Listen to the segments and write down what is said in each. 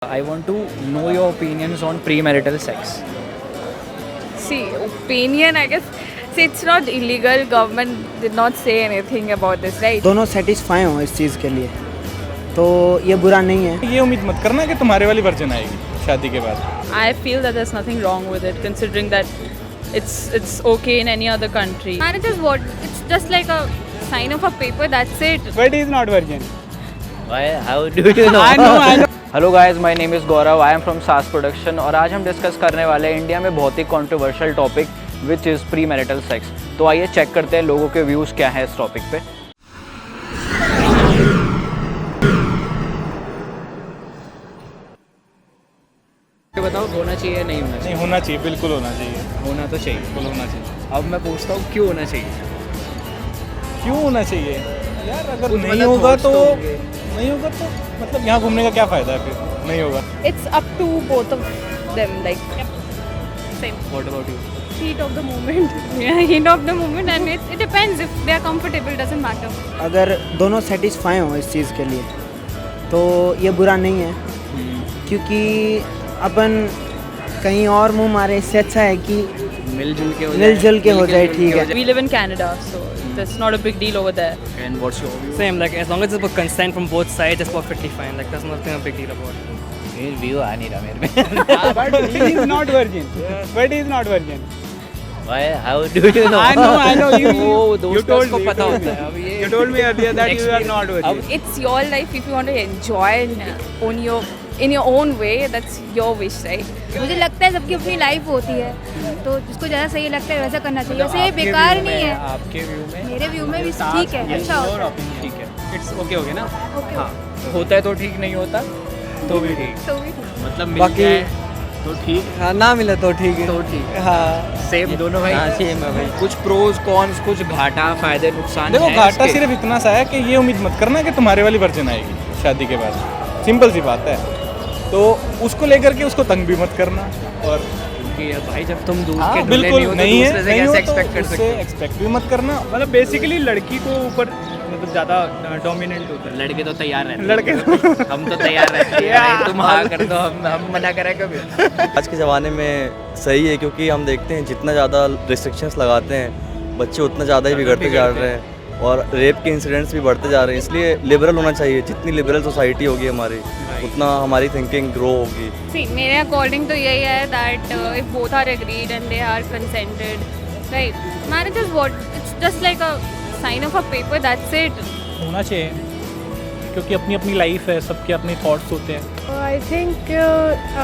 I want to know your opinions on premarital sex. See, opinion, I guess. See, it's not illegal. Government did not say anything about this, right? दोनों satisfy हों इस चीज़ के लिए तो ये बुरा नहीं है। ये उम्मीद मत करना कि तुम्हारे वाली वर्जन आएगी शादी के बाद। I feel that there's nothing wrong with it, considering that it's okay in any other country. Marriage is what? It's just like a sign of a paper. That's it. But he is not virgin. Why? How do you know? I know. Hello guys, my name is Gaurav, I am from सास production और आज हम discuss करने वाले हैं India में बहुत ही controversial topic which is premarital sex. तो आइए चेक करते हैं लोगों के व्यूज़ क्या हैं इस टॉपिक पे। बताओ, होना चाहिए या नहीं होना चाहिए? नहीं, होना चाहिए, बिल्कुल होना चाहिए। होना तो चाहिए, बिल्कुल होना चाहिए। अब मैं पूछता हूँ क्यों होना चाहिए? क्यों होना चाहिए यार? अगर कुछ नहीं मतलब होगा thoughts तो तो होंगे। नहीं होगा तो मतलब यहाँ घूमने का क्या फ़ायदा है फिर? नहीं होगा। It's up to both of them. Like, same. What about you? Heat of the moment. Yeah, heat of the moment, and it depends if they are comfortable. Doesn't matter. अगर दोनों सेटिस्फाई हों इस चीज़ के लिए तो ये बुरा नहीं है, क्योंकि अपन कहीं और मुंह मारे इससे अच्छा है कि मिलजुल के हो जाए, ठीक है। We live in Canada, so that's not a big deal over there. And what's your view? Same, like as long as it's about consent from both sides, it's perfectly fine. Like there's nothing a big deal about it. View आ नहीं रहा मेरे में। But he is not virgin. But he is not virgin. Why? How do you know? I know. वो दोस्तों told को me, पता you होता told है। अब ये You told me earlier that you are not virgin. It's your life. If you want to enjoy in your own way, that's your wish, right? मुझे लगता है सबकी अपनी लाइफ होती है, तो जिसको ज़्यादा सही लगता है वैसा करना चाहिए। वैसे ये बेकार नहीं है। आपके व्यू में मेरे व्यू में भी ठीक है, अच्छा होता है। ठीक है, इट्स ओके हो गया ना? ओके। हाँ, होता है तो ठीक, नहीं होता तो भी ठीक। तो भी ठीक। मतलब मिल बाकी- जाए तो ठीक, हाँ, ना मिले तो ठीक है। तो ठीक। हाँ, सेम दोनों भाई। हाँ, सेम है भाई। कुछ प्रोज कॉन्स, कुछ घाटा फायदे नुकसान देखो, हैं घाटा इसके। सिर्फ इतना सा है कि ये उम्मीद मत करना कि तुम्हारे वाली वर्जन आएगी शादी के बाद। सिंपल सी बात है। तो उसको लेकर के उसको तंग भी मत करना। और क्योंकि भाई जब तुम दूर हाँ, के ढूंढे बिल्कुल नहीं हो तो नहीं दूसरे है, से नहीं हो कैसे तो एक्सपेक्ट कर उससे सकते एक्सपेक्ट भी मत करना। मतलब बेसिकली लड़की को ऊपर मतलब ज़्यादा डोमिनेंट होता हो? है। लड़के तो तैयार रहते हैं। लड़के हम तो तैयार रहते हैं भाई, तुम हाँ कर दो, हम मना करें कभी? आज के ज़माने में सही है, क्योंकि हम देखते हैं जितना ज़्यादा रिस्ट्रिक्शंस लगाते हैं बच्चे उतना ज़्यादा ही बिगड़ते जा रहे हैं और रेप के इंसिडेंट्स भी बढ़ते जा रहे हैं। इसलिए लिबरल होना चाहिए। जितनी लिबरल सोसाइटी होगी हमारी उतना हमारी थिंकिंग ग्रो होगी। See, मेरे अकॉर्डिंग तो यही है that if both are agreed and they are consented, right? Marriage is what? It's just like a sign of a paper. That's it. होना चाहिए, क्योंकि अपनी अपनी लाइफ है, सबके अपने थॉट्स होते हैं। आई थिंक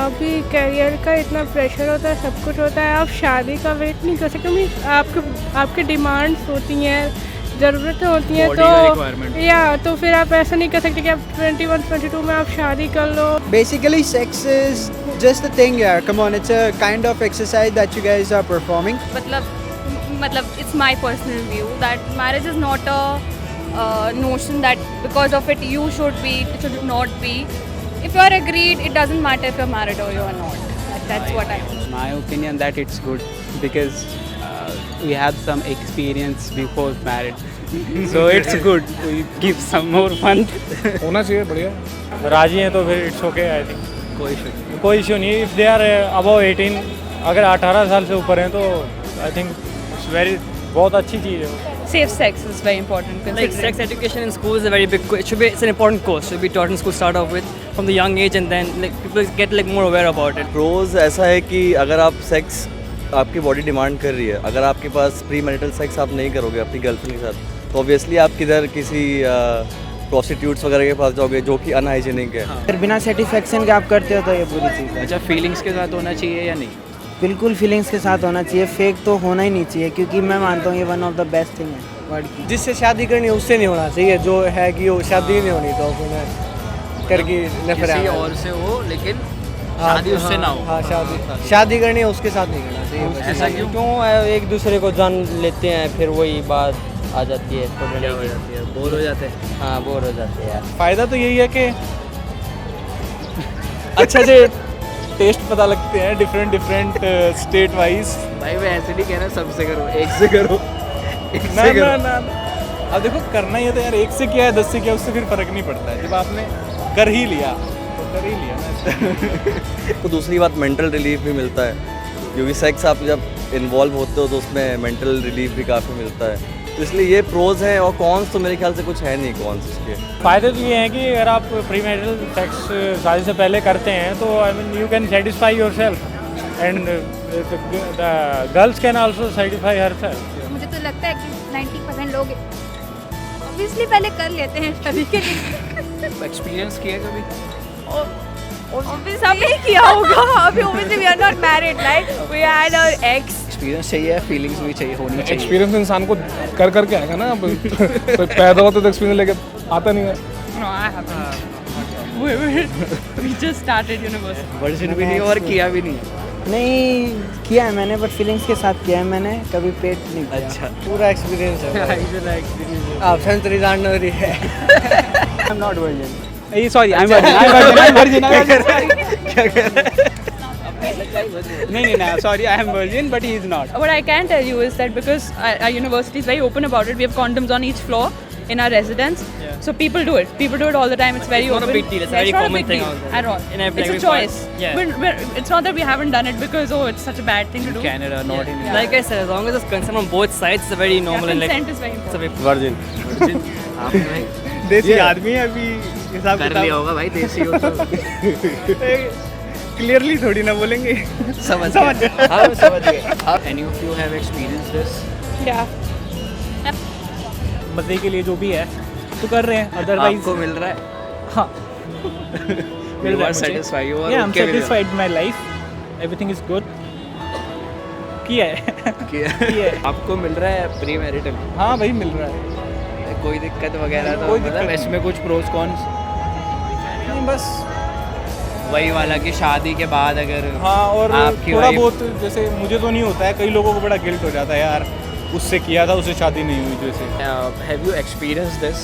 अभी करियर का इतना प्रेशर होता है, सब कुछ होता है, आप शादी का वेट नहीं कर सकते। आपके डिमांड्स होती हैं, ज़रूरतें होती हैं, Body का requirement। तो फिर आप ऐसा नहीं कर सकते कि आप 21-22 में आप शादी कर लो। Basically, sex is just a thing, yeah. Come on, it's a kind of exercise that you guys are performing. मतलब it's my personal view that marriage is not a notion that because of it you should be, it should not be. If you are agreed, it doesn't matter if you're married or you are not. That's what I think. My opinion that it's good because we had some experience before married, so it's good. We give some more fun. होना चाहिए, बढ़िया। राजी हैं तो फिर it's okay, I think कोई issue नहीं। If they are above 18, अगर 18 साल से ऊपर हैं तो आई थिंक इट्स वेरी, बहुत अच्छी चीज़ है। Safe sex is very important. Like Considering sex education in school is a very big. It's an important course. Should be taught in school, start off with from the young age, and then like people get like more aware about it. प्रोज ऐसा है कि अगर आप sex आपकी body demand कर रही है, अगर आपके पास प्री मैरिटल सेक्स आप नहीं करोगे अपनी गर्लफ्रेंड के साथ, तो ऑब्वियसली आप किधर किसी प्रोस्टिट्यूट्स वगैरह के पास जाओगे जो कि अनहाइजीनिक है। फिर बिना सेटिस्फेक्शन के आप करते हो तो ये बुरी चीज़ है। अच्छा, फीलिंग्स के साथ होना चाहिए या नहीं? बिल्कुल फीलिंग्स के साथ होना चाहिए, फेक तो होना ही नहीं चाहिए, क्योंकि मैं मानता हूँ ये one of the best thing है वर्ल्ड की। जिससे शादी करनी है उससे नहीं होना चाहिए, जो है कि वो शादी नहीं होनी तो फिर करके किसी और से हो लेकिन शादी उससे ना हो। हाँ, शादी करनी है उसके साथ नहीं करना चाहिए। ऐसा क्यों? क्यों एक दूसरे को जान लेते हैं, फिर वही बात आ जाती है, क्या हो जाती है? बोर हो जाते हैं। हाँ, बोर हो जाते हैं यार। फ़ायदा तो यही है कि अच्छा से टेस्ट पता लगते हैं डिफरेंट स्टेट वाइज। भाई मैं ऐसे नहीं कह रहा सबसे करो, एक से करो, एक ना से ना करो। ना अब देखो, करना ही है तो यार, एक से किया है 10 से किया, उससे फिर फर्क नहीं पड़ता है। जब आपने कर ही लिया कर ही लिया ना। तो दूसरी बात मेंटल रिलीफ भी मिलता है, क्योंकि सेक्स आप जब इन्वॉल्व होते हो तो उसमें मेंटल रिलीफ भी काफ़ी मिलता है। तो इसलिए ये प्रोज हैं, और कॉन्स तो मेरे ख्याल से कुछ है नहीं कॉन्स इसके। फ़ायदे तो ये हैं कि अगर आप प्रीमैरिटल सेक्स शादी से पहले करते हैं तो I mean you can satisfy yourself and the girls can also satisfy herself. मुझे तो लगता है कि 90% लोग ऑब्वियसली पहले कर लेते हैं शादी के लिए। एक्सपीरियंस किया कभी? Obviously हमने किया होगा। अभी obviously we are not married, right? We had our ex. Experience चाहिए, फीलिंग्स भी चाहिए, होनी चाहिए। एक्सपीरियंस इंसान को कर करके आएगा ना। अब कोई पैदा होता तो एक्सपीरियंस लेके आता नहीं है। No, I haven't. We just started university. Virgin भी नहीं और किया भी नहीं। नहीं किया है मैंने, बट फीलिंग्स के साथ किया है मैंने, कभी पेट नहीं किया। अच्छा, पूरा एक्सपीरियंस है। आप संतरी जान रही है। I am not virgin. Sorry, I'm virgin. No, sorry, I am virgin, but he is not. What I can tell you is that because our university is very open about it, we have condoms on each floor in our residence. Yeah. So people do it. People do it all the time. It's very It's not a open. big deal. It's a Yeah, very not common big thing deal out there. at all. In every It's a language, choice. yeah. It's not that we haven't done it because it's such a bad thing to do. Canada, not in Like I said, as long as it's consent on both sides, it's a very normal and like. Consent is very It's a important. very virgin. देसी आदमी है अभी, हिसाब कर लिया होगा भाई, देसी हो तो। क्लियरली थोड़ी ना बोलेंगे। समझ गए। हाँ, समझ गए। Any of you have experienced this? Yeah. मज़े के लिए जो भी है तो कर रहे हैं, अदरवाइज आपको मिल रहा है? हाँ You are satisfied? You are Yeah, I'm okay with it? satisfied with my life. Everything is good. किया है। किया। आपको मिल रहा है प्री मैरिटल? हाँ भाई मिल रहा है। कोई दिक्कत वगैरह तो कोई मतलब दिक्कत इसमें कुछ प्रोज कॉन्स? नहीं बस वही वाला कि शादी के बाद अगर हाँ, और आपकी थोड़ा wife- बहुत जैसे मुझे तो नहीं होता है, कई लोगों को बड़ा गिल्ट हो जाता है यार, उससे किया था उससे शादी नहीं हुई जैसे। Have you experienced this?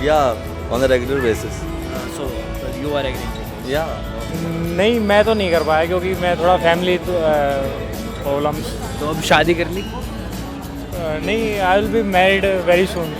Yeah, on a regular basis. So you are agreeing? Yeah. नहीं, मैं तो नहीं कर पाया क्योंकि मैं थोड़ा फैमिली प्रॉब्लम्स। तो अब शादी कर ली? नहीं, I will be married very soon.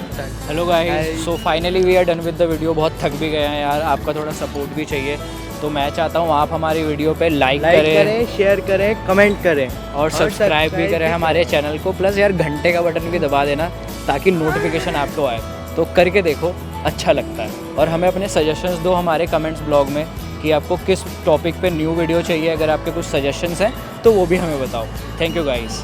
Hello guys, so finally we are done with the video. बहुत थक भी गए हैं यार, आपका थोड़ा सपोर्ट भी चाहिए, तो मैं चाहता हूँ आप हमारी वीडियो पे लाइक करें, शेयर करें, कमेंट करें और सब्सक्राइब भी करें हमारे चैनल को। प्लस यार घंटे का बटन भी दबा देना ताकि नोटिफिकेशन आपको आए, तो करके देखो, अच्छा लगता है। और हमें अपने सजेशंस दो हमारे कमेंट्स ब्लॉग में कि आपको किस टॉपिक पे न्यू वीडियो चाहिए। अगर आपके कुछ सजेशंस हैं तो वो भी हमें बताओ। Thank you guys.